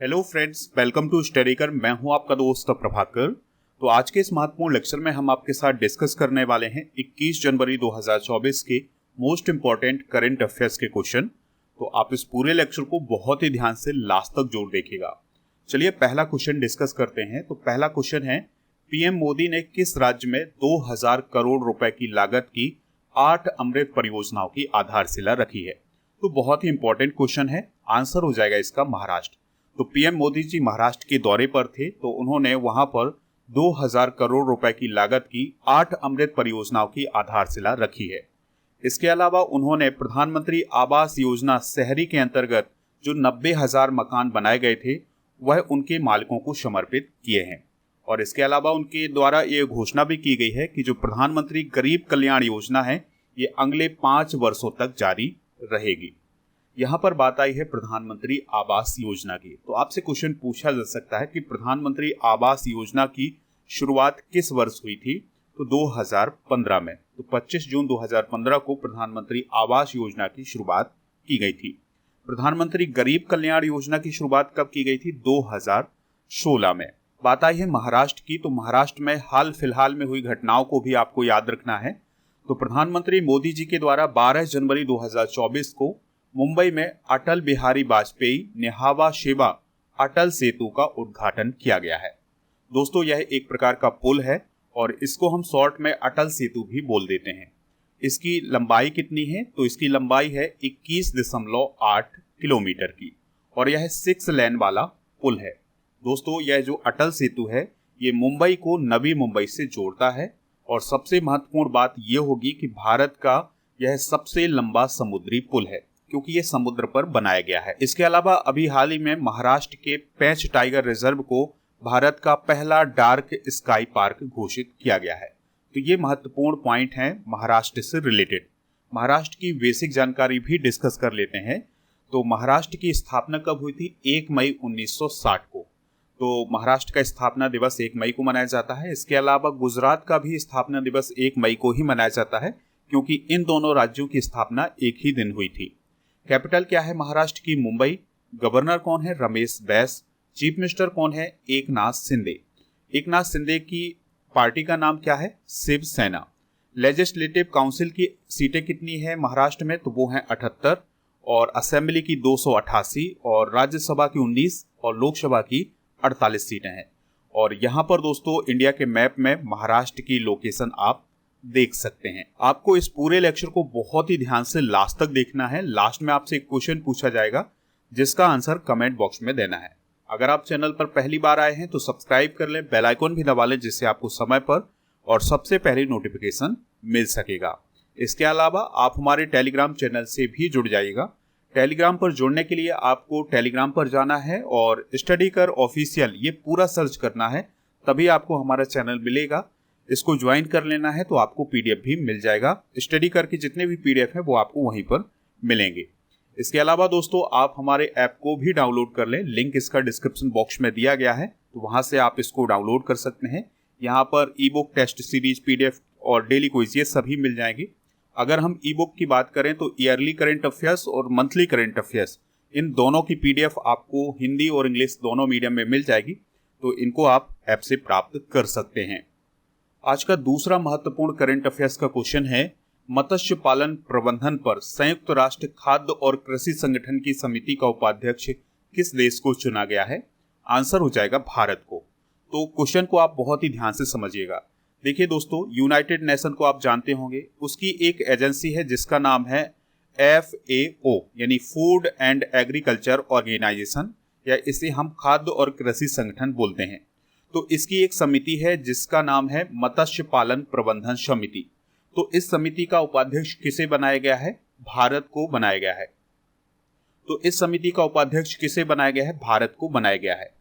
Hello friends, welcome to Studykar. मैं हूं आपका दोस्त प्रभाकर। तो आज के इस महत्वपूर्ण लेक्चर में हम आपके साथ डिस्कस करने वाले हैं 21 जनवरी 2024 के मोस्ट इंपॉर्टेंट करंट अफेयर्स के क्वेश्चन। तो आप इस पूरे लेक्चर को बहुत ही ध्यान से लास्ट तक जोड़ देखिएगा। चलिए पहला क्वेश्चन डिस्कस करते हैं। तो पहला क्वेश्चन है, पीएम मोदी ने किस राज्य में 2000 करोड़ रुपए की लागत की 8 अमृत परियोजनाओं की आधारशिला रखी है? तो बहुत ही इंपॉर्टेंट क्वेश्चन है। आंसर हो जाएगा इसका महाराष्ट्र। तो पीएम मोदी जी महाराष्ट्र के दौरे पर थे, तो उन्होंने वहां पर 2000 करोड़ रुपए की लागत की 8 अमृत परियोजनाओं की आधारशिला रखी है। इसके अलावा उन्होंने प्रधानमंत्री आवास योजना शहरी के अंतर्गत जो 90,000 मकान बनाए गए थे वह उनके मालिकों को समर्पित किए हैं। और इसके अलावा उनके द्वारा ये घोषणा भी की गई है कि जो प्रधानमंत्री गरीब कल्याण योजना है ये अगले 5 वर्षों तक जारी रहेगी। यहाँ पर बात आई है प्रधानमंत्री आवास योजना की। तो आपसे क्वेश्चन पूछा जा सकता है कि प्रधानमंत्री आवास योजना की शुरुआत किस वर्ष हुई थी? तो 2015 में। तो 25 जून 2015 को प्रधानमंत्री आवास योजना की शुरुआत की गई थी। प्रधानमंत्री गरीब कल्याण योजना की शुरुआत कब की गई थी? 2016 में। बात आई है महाराष्ट्र की। तो महाराष्ट्र में हाल फिलहाल में हुई घटनाओं को भी आपको याद रखना है। तो प्रधानमंत्री मोदी जी के द्वारा 12 जनवरी 2024 को मुंबई में अटल बिहारी वाजपेयी नेहावा शेवा अटल सेतु का उद्घाटन किया गया है। दोस्तों यह एक प्रकार का पुल है और इसको हम शॉर्ट में अटल सेतु भी बोल देते हैं। इसकी लंबाई कितनी है? तो इसकी लंबाई है 21.8 किलोमीटर की और यह 6 लेन वाला पुल है। दोस्तों यह जो अटल सेतु है ये मुंबई को नवी मुंबई से जोड़ता है और सबसे महत्वपूर्ण बात यह होगी कि भारत का यह सबसे लंबा समुद्री पुल है क्योंकि ये समुद्र पर बनाया गया है। इसके अलावा अभी हाल ही में महाराष्ट्र के पेंच टाइगर रिजर्व को भारत का पहला डार्क स्काई पार्क घोषित किया गया है। तो ये महत्वपूर्ण पॉइंट हैं महाराष्ट्र से रिलेटेड। महाराष्ट्र की बेसिक जानकारी भी डिस्कस कर लेते हैं। तो महाराष्ट्र की स्थापना कब हुई थी? 1 मई 1960 को। तो महाराष्ट्र का स्थापना दिवस 1 मई को मनाया जाता है। इसके अलावा गुजरात का भी स्थापना दिवस 1 मई को ही मनाया जाता है क्योंकि इन दोनों राज्यों की स्थापना एक ही दिन हुई थी। कैपिटल क्या है महाराष्ट्र की? मुंबई। गवर्नर कौन है? रमेश बैस। चीफ मिनिस्टर कौन है? एकनाथ शिंदे। एकनाथ शिंदे की पार्टी का नाम क्या है? शिवसेना। लेजिस्लेटिव काउंसिल की सीटें कितनी है महाराष्ट्र में? तो वो हैं 78 और असेंबली की 288 और राज्यसभा की 19 और लोकसभा की 48 सीटें हैं। और यहाँ पर दोस्तों इंडिया के मैप में महाराष्ट्र की लोकेशन आप देख सकते हैं। आपको इस पूरे लेक्चर को बहुत ही ध्यान से लास्ट तक देखना है। लास्ट में आपसे एक क्वेश्चन पूछा जाएगा जिसका आंसर कमेंट बॉक्स में देना है। अगर आप चैनल पर पहली बार आए हैं तो सब्सक्राइब कर लें, बेल आइकन भी दबा लें जिससे आपको समय पर और सबसे पहले नोटिफिकेशन मिल सकेगा। इसके अलावा आप हमारे टेलीग्राम चैनल से भी जुड़ जाइएगा। टेलीग्राम पर जुड़ने के लिए आपको टेलीग्राम पर जाना है और स्टडीकर ऑफिशियल ये पूरा सर्च करना है, तभी आपको हमारा चैनल मिलेगा। इसको ज्वाइन कर लेना है तो आपको पीडीएफ भी मिल जाएगा। स्टडी करके जितने भी पीडीएफ हैं वो आपको वहीं पर मिलेंगे। इसके अलावा दोस्तों आप हमारे ऐप को भी डाउनलोड कर लें। लिंक इसका डिस्क्रिप्शन बॉक्स में दिया गया है, तो वहां से आप इसको डाउनलोड कर सकते हैं। यहाँ पर e book, test series, PDF और डेली क्विज ये सभी मिल जाएंगे। अगर हम ई बुक की बात करें तो ईयरली करंट अफेयर्स और मंथली करंट अफेयर्स इन दोनों की पीडीएफ आपको हिंदी और इंग्लिश दोनों मीडियम में मिल जाएगी, तो इनको आप ऐप से प्राप्त कर सकते हैं। आज का दूसरा महत्वपूर्ण करंट अफेयर्स का क्वेश्चन है, मत्स्य पालन प्रबंधन पर संयुक्त राष्ट्र खाद्य और कृषि संगठन की समिति का उपाध्यक्ष किस देश को चुना गया है? आंसर हो जाएगा भारत को। तो क्वेश्चन को आप बहुत ही ध्यान से समझिएगा। देखिए दोस्तों, यूनाइटेड नेशन को आप जानते होंगे, उसकी एक एजेंसी है जिसका नाम है FAO यानी फूड एंड एग्रीकल्चर ऑर्गेनाइजेशन, या इसे हम खाद्य और कृषि संगठन बोलते हैं। तो इसकी एक समिति है जिसका नाम है मत्स्य पालन प्रबंधन समिति। तो इस समिति का उपाध्यक्ष किसे बनाया गया है? भारत को बनाया गया है। तो इस समिति का उपाध्यक्ष किसे बनाया गया है? भारत को बनाया गया है।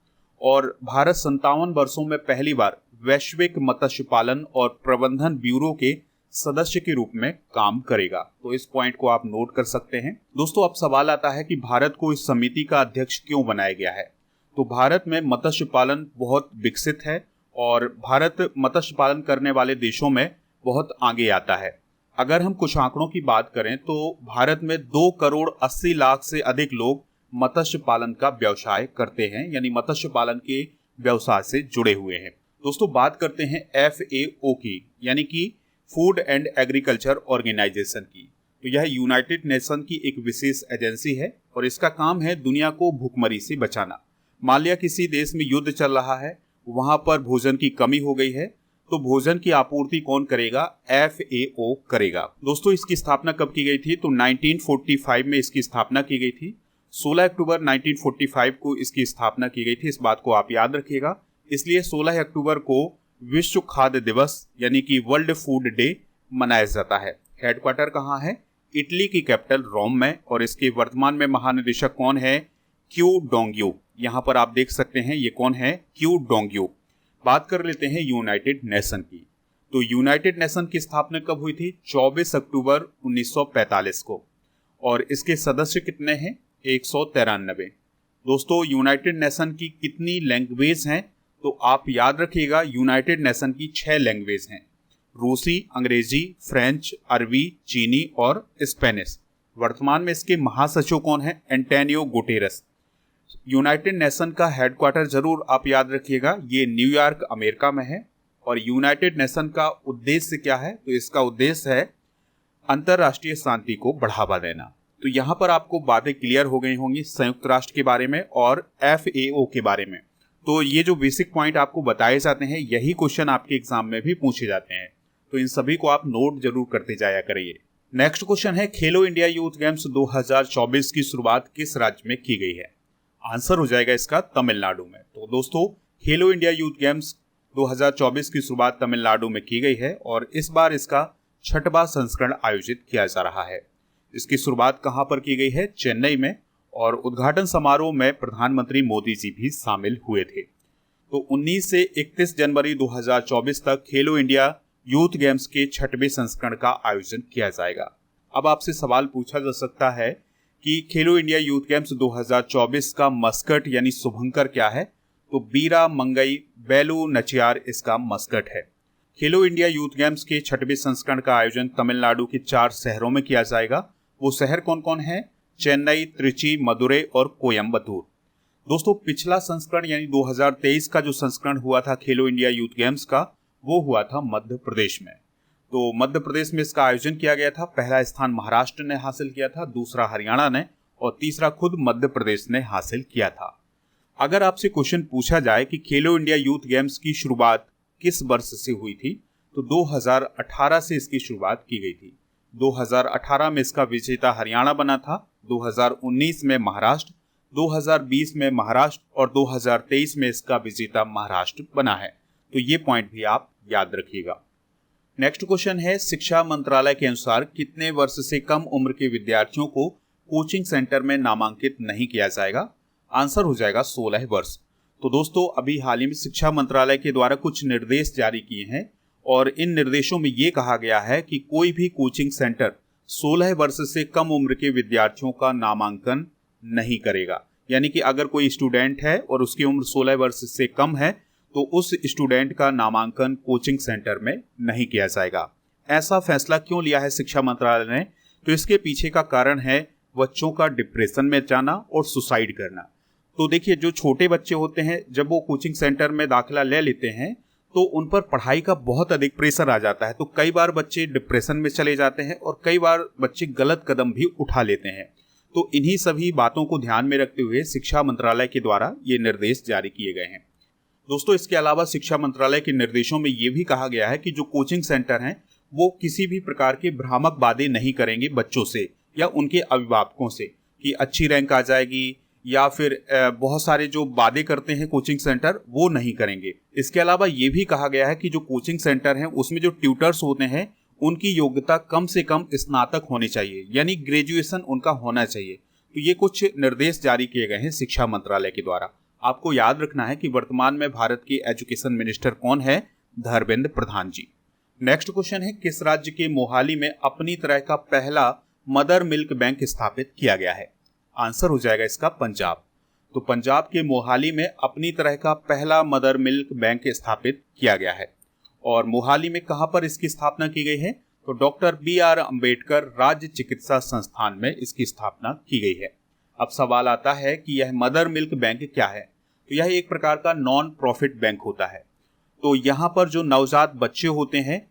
और भारत 57 वर्षों में पहली बार वैश्विक मत्स्य पालन और प्रबंधन ब्यूरो के सदस्य के रूप में काम करेगा। तो इस पॉइंट को आप नोट कर सकते हैं। दोस्तों अब सवाल आता है कि भारत को इस समिति का अध्यक्ष क्यों बनाया गया है? तो भारत में मत्स्य पालन बहुत विकसित है और भारत मत्स्य पालन करने वाले देशों में बहुत आगे आता है। अगर हम कुछ आंकड़ों की बात करें तो भारत में 2 करोड़ 80 लाख से अधिक लोग मत्स्य पालन का व्यवसाय करते हैं, यानी मत्स्य पालन के व्यवसाय से जुड़े हुए हैं। दोस्तों बात करते हैं FAO की, यानी कि फूड एंड एग्रीकल्चर ऑर्गेनाइजेशन की। तो यह यूनाइटेड नेशन की एक विशेष एजेंसी है और इसका काम है दुनिया को भूखमरी से बचाना। मान लिया किसी देश में युद्ध चल रहा है, वहां पर भोजन की कमी हो गई है, तो भोजन की आपूर्ति कौन करेगा? FAO करेगा। दोस्तों इसकी स्थापना कब की गई थी? तो 1945 में इसकी स्थापना की गई थी। 16 अक्टूबर 1945 को इसकी स्थापना की गई थी, इस बात को आप याद रखिएगा। इसलिए 16 अक्टूबर को विश्व खाद्य दिवस यानी कि वर्ल्ड फूड डे मनाया जाता है। हेडक्वार्टर कहाँ है? इटली की कैपिटल रोम में, और इसके वर्तमान में महानिदेशक कौन है? Q Dongyu. यहाँ पर आप देख सकते हैं ये कौन है? Q Dongyu. बात कर लेते हैं यूनाइटेड नेशन की। तो यूनाइटेड नेशन की स्थापना कब हुई थी? 24 अक्टूबर 1945 को, और इसके सदस्य कितने हैं? 193। दोस्तों यूनाइटेड नेशन की कितनी लैंग्वेज हैं? तो आप याद रखिएगा यूनाइटेड नेशन की 6 लैंग्वेज हैं, रूसी, अंग्रेजी, फ्रेंच, अरबी, चीनी और स्पेनिश। वर्तमान में इसके महासचिव कौन है? Antonio Guterres. यूनाइटेड नेशन का हेडक्वार्टर जरूर आप याद रखिएगा, ये न्यूयॉर्क अमेरिका में है। और यूनाइटेड नेशन का उद्देश्य क्या है? तो इसका उद्देश्य है अंतर्राष्ट्रीय शांति को बढ़ावा देना। तो यहाँ पर आपको बातें क्लियर हो गई होंगी संयुक्त राष्ट्र के बारे में और FAO के बारे में। तो ये जो बेसिक पॉइंट आपको बताए जाते हैं, यही क्वेश्चन आपके एग्जाम में भी पूछे जाते हैं, तो इन सभी को आप नोट जरूर करते जाया करिए। नेक्स्ट क्वेश्चन है, खेलो इंडिया यूथ गेम्स 2024 की शुरुआत किस राज्य में की गई है? आंसर हो जाएगा इसका तमिलनाडु में। तो दोस्तों खेलो इंडिया यूथ गेम्स 2024 की शुरुआत तमिलनाडु में की गई है और इस बार इसका 6वां संस्करण आयोजित किया जा रहा है। इसकी शुरुआत कहां पर की गई है? चेन्नई में, और उद्घाटन समारोह में प्रधानमंत्री मोदी जी भी शामिल हुए थे। तो 19 से 31 जनवरी 2024 तक खेलो इंडिया यूथ गेम्स के 6वें संस्करण का आयोजन किया जाएगा। अब आपसे सवाल पूछा जा सकता है कि खेलो इंडिया यूथ गेम्स 2024 का मस्कट यानी शुभंकर क्या है? तो बीरा मंगई बेलू नचियार इसका मस्कट है। खेलो इंडिया यूथ गेम्स के 6वें संस्करण का आयोजन तमिलनाडु के 4 शहरों में किया जाएगा। वो शहर कौन कौन है? चेन्नई, त्रिची, मदुरै और कोयम्बटूर। दोस्तों पिछला संस्करण यानी 2023 का जो संस्करण हुआ था खेलो इंडिया यूथ गेम्स का, वो हुआ था मध्य प्रदेश में। तो मध्य प्रदेश में इसका आयोजन किया गया था। पहला स्थान महाराष्ट्र ने हासिल किया था, दूसरा हरियाणा ने और तीसरा खुद मध्य प्रदेश ने हासिल किया था। अगर आपसे क्वेश्चन पूछा जाए कि खेलो इंडिया यूथ गेम्स की शुरुआत किस वर्ष से हुई थी, तो 2018 से इसकी शुरुआत की गई थी। 2018 में इसका विजेता हरियाणा बना था, 2019 में महाराष्ट्र, 2020 में महाराष्ट्र और 2023 में इसका विजेता महाराष्ट्र बना है। तो ये पॉइंट भी आप याद रखिएगा। नेक्स्ट क्वेश्चन है, शिक्षा मंत्रालय के अनुसार कितने वर्ष से कम उम्र के विद्यार्थियों को कोचिंग सेंटर में नामांकित नहीं किया जाएगा? आंसर हो जाएगा 16 वर्ष। तो दोस्तों अभी हाल ही में शिक्षा मंत्रालय के द्वारा कुछ निर्देश जारी किए हैं और इन निर्देशों में ये कहा गया है कि कोई भी कोचिंग सेंटर 16 वर्ष से कम उम्र के विद्यार्थियों का नामांकन नहीं करेगा। यानी कि अगर कोई स्टूडेंट है और उसकी उम्र 16 वर्ष से कम है तो उस स्टूडेंट का नामांकन कोचिंग सेंटर में नहीं किया जाएगा। ऐसा फैसला क्यों लिया है शिक्षा मंत्रालय ने? तो इसके पीछे का कारण है बच्चों का डिप्रेशन में जाना और सुसाइड करना। तो देखिए जो छोटे बच्चे होते हैं जब वो कोचिंग सेंटर में दाखिला ले लेते हैं तो उन पर पढ़ाई का बहुत अधिक प्रेशर आ जाता है। तो कई बार बच्चे डिप्रेशन में चले जाते हैं और कई बार बच्चे गलत कदम भी उठा लेते हैं। तो इन्हीं सभी बातों को ध्यान में रखते हुए शिक्षा मंत्रालय के द्वारा ये निर्देश जारी किए गए हैं। दोस्तों इसके अलावा शिक्षा मंत्रालय के निर्देशों में ये भी कहा गया है कि जो कोचिंग सेंटर हैं वो किसी भी प्रकार के भ्रामक वादे नहीं करेंगे बच्चों से या उनके अभिभावकों से कि अच्छी रैंक आ जाएगी या फिर बहुत सारे जो वादे करते हैं कोचिंग सेंटर वो नहीं करेंगे। इसके अलावा ये भी कहा गया है कि जो कोचिंग सेंटर हैं उसमें जो ट्यूटर्स होते हैं उनकी योग्यता कम से कम स्नातक होनी चाहिए, यानी ग्रेजुएशन उनका होना चाहिए। तो ये कुछ निर्देश जारी किए गए हैं शिक्षा मंत्रालय के द्वारा। आपको याद रखना है कि वर्तमान में भारत के एजुकेशन मिनिस्टर कौन है? धर्मेंद्र प्रधान जी। नेक्स्ट क्वेश्चन है, किस राज्य के मोहाली में अपनी तरह का पहला मदर मिल्क बैंक स्थापित किया गया है? आंसर हो जाएगा इसका पंजाब। तो पंजाब के मोहाली में अपनी तरह का पहला मदर मिल्क बैंक स्थापित किया गया है। और मोहाली में कहां पर इसकी स्थापना की गई है? तो डॉक्टर BR अम्बेडकर राज्य चिकित्सा संस्थान में इसकी स्थापना की गई है। अब सवाल आता है कि यह मदर मिल्क बैंक क्या है। तो यह एक प्रकार का नॉन प्रॉफिट बैंक होता है। तो यहाँ पर जो नवजात बच्चे होते हैं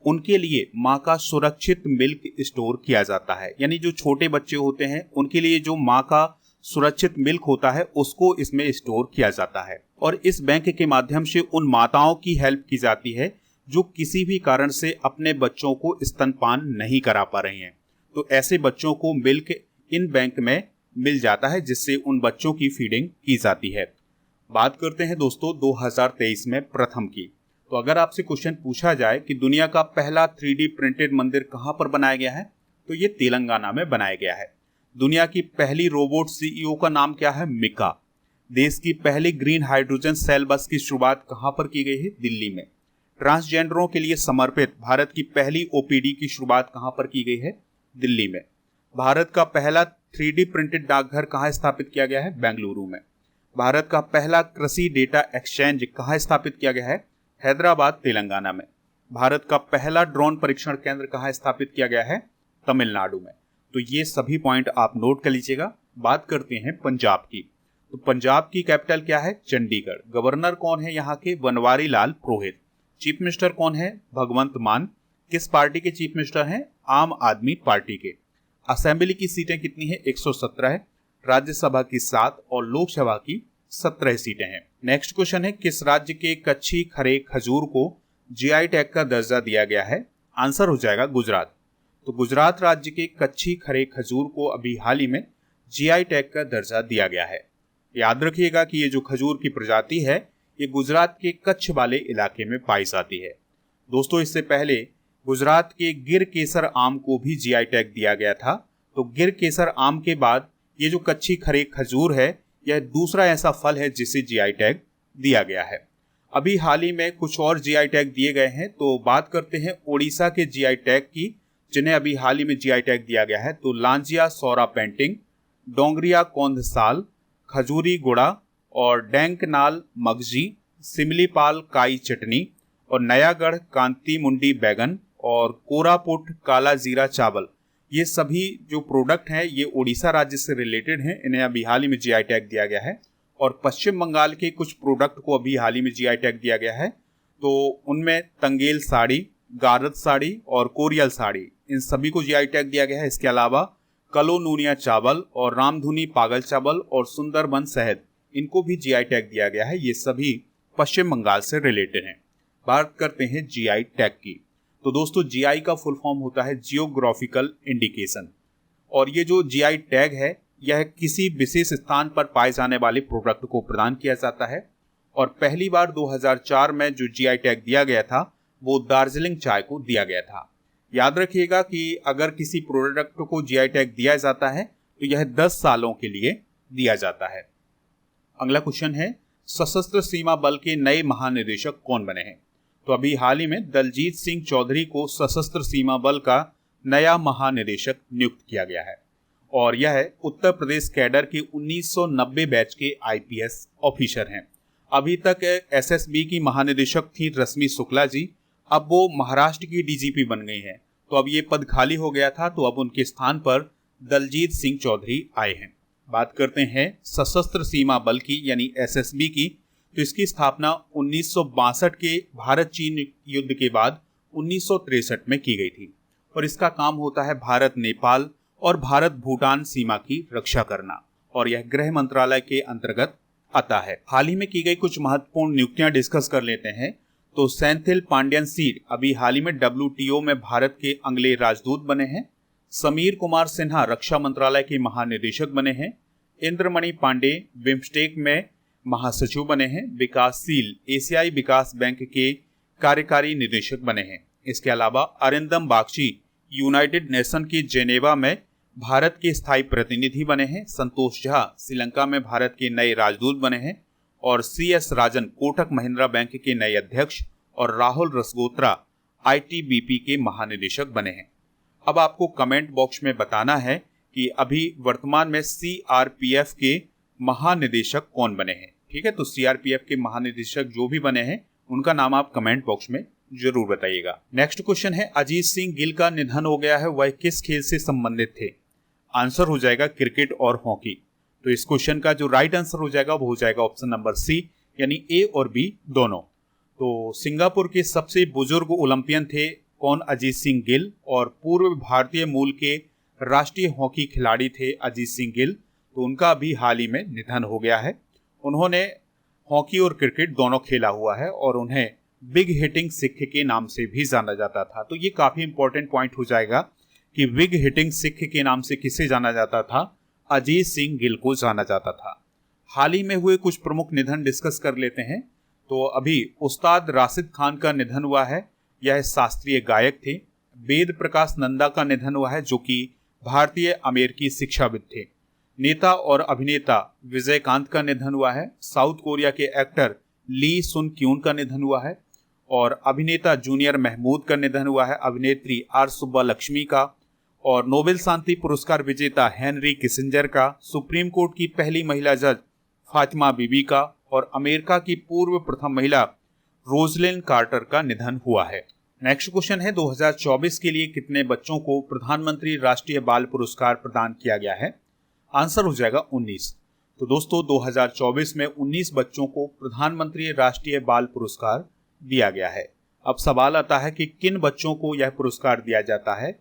उनके लिए माँ का सुरक्षित मिल्क स्टोर किया जाता है, यानी जो छोटे बच्चे होते हैं उनके लिए जो माँ का सुरक्षित मिल्क होता है उसको इसमें स्टोर किया जाता है। और इस बैंक के माध्यम से उन माताओं की हेल्प की जाती है जो किसी भी कारण से अपने बच्चों को स्तनपान नहीं करा पा रही हैं। तो ऐसे बच्चों को मिल्क इन बैंक में मिल जाता है, जिससे उन बच्चों की फीडिंग की जाती है। बात करते हैं दोस्तों 2023 में प्रथम की। तो अगर आपसे क्वेश्चन पूछा जाए कि दुनिया का पहला 3D प्रिंटेड मंदिर कहां पर बनाया गया है, तो ये तेलंगाना में बनाया गया है। दुनिया की पहली रोबोट सीईओ का नाम क्या है? मिका। देश की पहली ग्रीन हाइड्रोजन सेल बस की शुरुआत कहां पर की गई है? दिल्ली में। ट्रांसजेंडरों के लिए समर्पित भारत की पहली ओपीडी की शुरुआत कहां पर की गई है? दिल्ली में। भारत का पहला 3D प्रिंटेड डाकघर कहां स्थापित किया गया है? बेंगलुरु में। भारत का पहला कृषि डेटा एक्सचेंज कहां स्थापित किया गया है? हैदराबाद, तेलंगाना में। भारत का पहला ड्रोन परीक्षण केंद्र कहां स्थापित किया गया है? तमिलनाडु में। तो ये सभी पॉइंट आप नोट कर लीजिएगा। बात करते हैं पंजाब की। तो पंजाब की कैपिटल क्या है? चंडीगढ़। गवर्नर कौन है यहाँ के? बनवारी लाल पुरोहित। चीफ मिनिस्टर कौन है? भगवंत मान। किस पार्टी के चीफ मिनिस्टर हैं? आम आदमी पार्टी के। असेंबली की सीटें कितनी है? 117 है। राज्यसभा की 7 और लोकसभा की 17 सीटें हैं। नेक्स्ट क्वेश्चन है, किस राज्य के कच्ची खरे खजूर को जीआई टैग का दर्जा दिया गया है? आंसर हो जाएगा गुजरात। तो गुजरात राज्य के कच्ची खरे खजूर को अभी हाल ही में जीआई टैग का दर्जा दिया गया है। याद रखिएगा कि ये जो खजूर की प्रजाति है ये गुजरात के कच्छ वाले इलाके में पाई जाती है। दोस्तों, इससे पहले गुजरात के गिर केसर आम को भी जीआई टैग दिया गया था। तो गिर केसर आम के बाद ये जो कच्ची खरे खजूर है यह दूसरा ऐसा फल है जिसे जीआई टैग दिया गया है। अभी हाल ही में कुछ और जीआई टैग दिए गए हैं। तो बात करते हैं ओडिशा के जीआई टैग की, जिन्हें अभी हाल ही में जीआई टैग दिया गया है। तो लांजिया सौरा पेंटिंग, डोंगरिया कौंध साल, खजूरी गुड़ा और डैंकनाल मगजी, सिमलीपाल काई चटनी और नयागढ़ कांति मुंडी बैगन और कोरापुट काला जीरा चावल, ये सभी जो प्रोडक्ट हैं ये उड़ीसा राज्य से रिलेटेड हैं। इन्हें अभी हाल ही में जीआई टैग दिया गया है। और पश्चिम बंगाल के कुछ प्रोडक्ट को अभी हाल ही में जीआई टैग दिया गया है। तो उनमें तंगेल साड़ी, गारद साड़ी और कोरियल साड़ी, इन सभी को जीआई टैग दिया गया है। इसके अलावा कलोनूनिया चावल और रामधुनी पागल चावल और सुंदरबन शहद, इनको भी जीआई टैग दिया गया है। ये सभी पश्चिम बंगाल से रिलेटेड हैं। बात करते हैं जीआई टैग की। तो दोस्तों, जीआई का फुल फॉर्म होता है जियोग्राफिकल इंडिकेशन। और ये जो जीआई टैग है यह किसी विशेष स्थान पर पाए जाने वाले प्रोडक्ट को प्रदान किया जाता है। और पहली बार 2004 में जो जीआई टैग दिया गया था वो दार्जिलिंग चाय को दिया गया था। याद रखिएगा कि अगर किसी प्रोडक्ट को जीआई टैग दिया जाता है तो यह 10 सालों के लिए दिया जाता है। अगला क्वेश्चन है, सशस्त्र सीमा बल के नए महानिदेशक कौन बने हैं? तो अभी हाल ही में दलजीत सिंह चौधरी को सशस्त्र सीमा बल का नया महानिदेशक नियुक्त किया गया है। और यह उत्तर प्रदेश कैडर के 1990 बैच के आईपीएस ऑफिसर हैं। अभी तक एसएसबी की महानिदेशक थी रश्मि शुक्ला जी, अब वो महाराष्ट्र की डीजीपी बन गई हैं। तो अब ये पद खाली हो गया था, तो अब उनके स्थान पर दलजीत सिंह चौधरी आए हैं। बात करते हैं सशस्त्र सीमा बल की यानी एसएसबी की। तो इसकी स्थापना 1962 के भारत चीन युद्ध के बाद 1963 में की गई थी। और इसका काम होता है भारत नेपाल और भारत भूटान सीमा की रक्षा करना, और यह गृह मंत्रालय के अंतर्गत आता है। हाल ही में की गई कुछ महत्वपूर्ण नियुक्तियां डिस्कस कर लेते हैं। तो सेंथिल पांड्यन सीड अभी हाल ही में WTO में भारत के अगले राजदूत बने हैं। समीर कुमार सिन्हा रक्षा मंत्रालय के महानिदेशक बने हैं। इंद्रमणि पांडे बिम्स्टेक में महासचिव बने हैं। विकासशील एशियाई विकास बैंक के कार्यकारी निदेशक बने हैं। इसके अलावा अरिंदम बागची यूनाइटेड नेशन की जेनेवा में भारत के स्थायी प्रतिनिधि बने हैं। संतोष झा श्रीलंका में भारत के नए राजदूत बने हैं। और CS राजन कोटक महिंद्रा बैंक के नए अध्यक्ष और राहुल रसगोत्रा ITBP के महानिदेशक बने हैं। अब आपको कमेंट बॉक्स में बताना है कि अभी वर्तमान में CRPF के महानिदेशक कौन बने हैं। ठीक है, तो CRPF के महानिदेशक जो भी बने हैं उनका नाम आप कमेंट बॉक्स में जरूर बताइएगा। नेक्स्ट क्वेश्चन है, अजीत सिंह गिल का निधन हो गया है, वह किस खेल से संबंधित थे? आंसर हो जाएगा क्रिकेट और हॉकी। तो इस क्वेश्चन का जो राइट आंसर हो जाएगा वो हो जाएगा ऑप्शन नंबर सी, यानी ए और बी दोनों। तो सिंगापुर के सबसे बुजुर्ग ओलंपियन थे कौन? अजीत सिंह गिल। और पूर्व भारतीय मूल के राष्ट्रीय हॉकी खिलाड़ी थे अजीत सिंह गिल। तो उनका अभी हाल ही में निधन हो गया है। उन्होंने हॉकी और क्रिकेट दोनों खेला हुआ है और उन्हें बिग हिटिंग सिख के नाम से भी जाना जाता था। तो ये काफी इंपॉर्टेंट पॉइंट हो जाएगा कि बिग हिटिंग सिख के नाम से किसे जाना जाता था? अजीत सिंह गिल को जाना जाता था। हाल ही में हुए कुछ प्रमुख निधन डिस्कस कर लेते हैं। तो अभी उस्ताद राशिद खान का निधन हुआ है। यह शास्त्रीय गायक थे। वेद प्रकाश नंदा का निधन हुआ है, जो कि भारतीय अमेरिकी शिक्षाविद थे। नेता और अभिनेता विजयकांत का निधन हुआ है। साउथ कोरिया के एक्टर ली सुन क्यून का निधन हुआ है। और अभिनेता जूनियर महमूद का निधन हुआ है। अभिनेत्री आर सुब्बा लक्ष्मी का। और नोबेल शांति पुरस्कार विजेता हेनरी किसिंजर का। सुप्रीम कोर्ट की पहली महिला जज फातिमा बीबी का। और अमेरिका की पूर्व प्रथम महिला रोजलिन कार्टर का निधन हुआ है। नेक्स्ट क्वेश्चन है 2024 के लिए कितने बच्चों को प्रधानमंत्री राष्ट्रीय बाल पुरस्कार प्रदान किया गया है? आंसर हो जाएगा 19। तो दोस्तों 2024 में 19 बच्चों को प्रधानमंत्री राष्ट्रीय बाल पुरस्कार दिया गया है। अब सवाल आता है कि किन बच्चों को यह पुरस्कार दिया जाता है?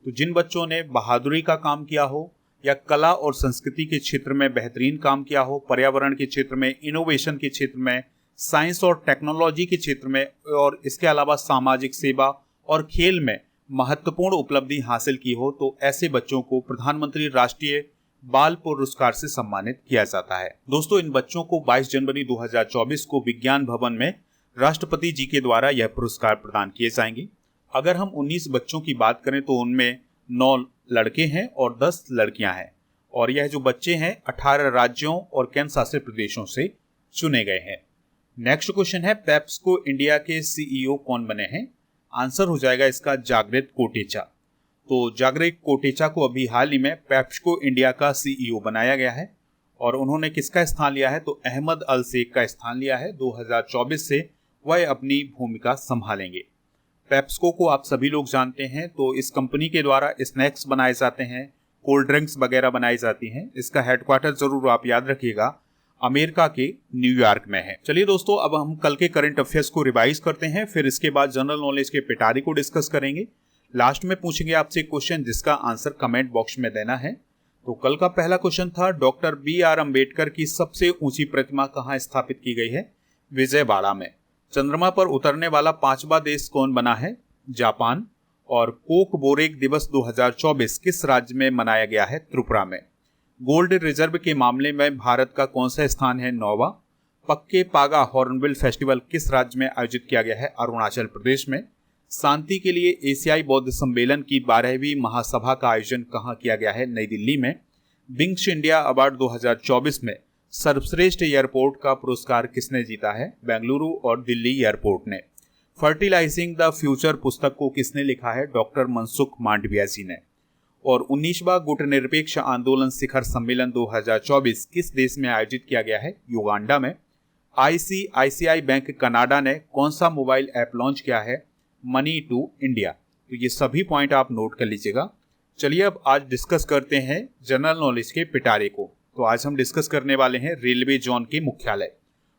तो जिन बच्चों ने बहादुरी का काम किया हो, या कला और संस्कृति के क्षेत्र में बेहतरीन काम किया हो, पर्यावरण के क्षेत्र में, इनोवेशन के क्षेत्र में, साइंस और टेक्नोलॉजी के क्षेत्र में, और इसके अलावा सामाजिक सेवा और खेल में महत्वपूर्ण उपलब्धि हासिल की हो, तो ऐसे बच्चों को प्रधानमंत्री राष्ट्रीय बाल पुरस्कार से सम्मानित किया जाता है। दोस्तों इन बच्चों को 22 जनवरी 2024 को विज्ञान भवन में राष्ट्रपति जी के द्वारा यह पुरस्कार प्रदान किए जाएंगे। अगर हम 19 बच्चों की बात करें तो उनमें 9 लड़के हैं और 10 लड़कियां हैं। और यह जो बच्चे हैं 18 राज्यों और केंद्र शासित प्रदेशों से चुने गए हैं। नेक्स्ट क्वेश्चन है पेप्सको इंडिया के सीईओ कौन बने हैं? आंसर हो जाएगा इसका जागृत कोटेचा। तो जागृत कोटेचा को अभी हाल ही में पेप्सको इंडिया का सीईओ बनाया गया है। और उन्होंने किसका स्थान लिया है? तो अहमद अल शेख का स्थान लिया है। 2024 से वह अपनी भूमिका संभालेंगे। पेप्सको को आप सभी लोग जानते हैं। तो इस कंपनी के द्वारा स्नैक्स बनाए जाते हैं, कोल्ड ड्रिंक्स वगैरह बनाई जाती हैं। इसका हेडक्वार्टर जरूर आप याद रखिएगा, अमेरिका के न्यूयॉर्क में है। चलिए दोस्तों अब हम कल के करंट अफेयर्स को रिवाइज करते हैं, फिर इसके बाद जनरल नॉलेज के पिटारे को डिस्कस करेंगे। लास्ट में पूछेंगे आपसे क्वेश्चन जिसका आंसर कमेंट बॉक्स में देना है। तो कल का पहला क्वेश्चन था डॉक्टर BR अम्बेडकर की सबसे ऊंची प्रतिमा कहाँ स्थापित की गई है? विजयवाड़ा में। चंद्रमा पर उतरने वाला 5वां देश कौन बना है? जापान। और कोक बोरेक दिवस 2024 किस राज्य में मनाया गया है? त्रिपुरा में। गोल्ड रिजर्व के मामले में भारत का कौन सा स्थान है? 9वां। पक्के पागा हॉर्नबिल फेस्टिवल किस राज्य में आयोजित किया गया है? अरुणाचल प्रदेश में। शांति के लिए एशियाई बौद्ध सम्मेलन की 12वीं महासभा का आयोजन कहाँ किया गया है? नई दिल्ली में। विंग्स इंडिया अवार्ड 2024 में सर्वश्रेष्ठ एयरपोर्ट का पुरस्कार किसने जीता है? बेंगलुरु और दिल्ली एयरपोर्ट ने। फर्टिलाइजिंग द फ्यूचर पुस्तक को किसने लिखा है? डॉक्टर मनसुख मांडविया जी ने। और 19वां गुटनिरपेक्ष आंदोलन शिखर सम्मेलन 2024 किस देश में आयोजित किया गया है? युगांडा में। ICICI बैंक कनाडा ने कौन सा मोबाइल ऐप लॉन्च किया है? Money to India. तो ये सभी पॉइंट आप नोट कर लीजिएगा। चलिए अब आज डिस्कस करते हैं जनरल नॉलेज के पिटारे को। तो आज हम डिस्कस करने वाले हैं रेलवे जोन के मुख्यालय।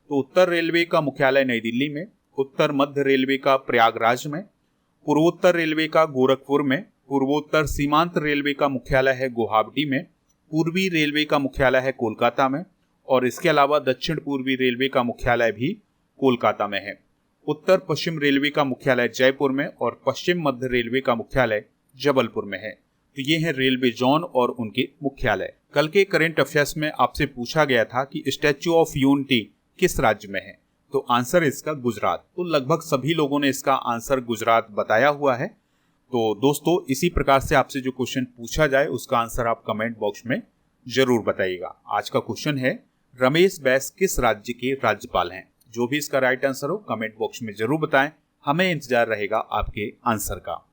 तो उत्तर रेलवे का मुख्यालय नई दिल्ली में, उत्तर मध्य रेलवे का प्रयागराज में, पूर्वोत्तर रेलवे का गोरखपुर में, पूर्वोत्तर सीमांत रेलवे का मुख्यालय है गुवाहाटी में, पूर्वी रेलवे का मुख्यालय है कोलकाता में, और इसके अलावा दक्षिण पूर्वी रेलवे का मुख्यालय भी कोलकाता में है। उत्तर पश्चिम रेलवे का मुख्यालय जयपुर में और पश्चिम मध्य रेलवे का मुख्यालय जबलपुर में है। तो ये है रेलवे जोन और उनके मुख्यालय। कल के करंट अफेयर्स में आपसे पूछा गया था कि स्टैच्यू ऑफ यूनिटी किस राज्य में है? तो आंसर इसका गुजरात। तो लगभग सभी लोगों ने इसका आंसर गुजरात बताया हुआ है। तो दोस्तों इसी प्रकार से आपसे जो क्वेश्चन पूछा जाए उसका आंसर आप कमेंट बॉक्स में जरूर बताइएगा। आज का क्वेश्चन है रमेश बैस किस राज्य के राज्यपाल हैं? जो भी इसका राइट आंसर हो कमेंट बॉक्स में जरूर बताएं, हमें इंतजार रहेगा आपके आंसर का।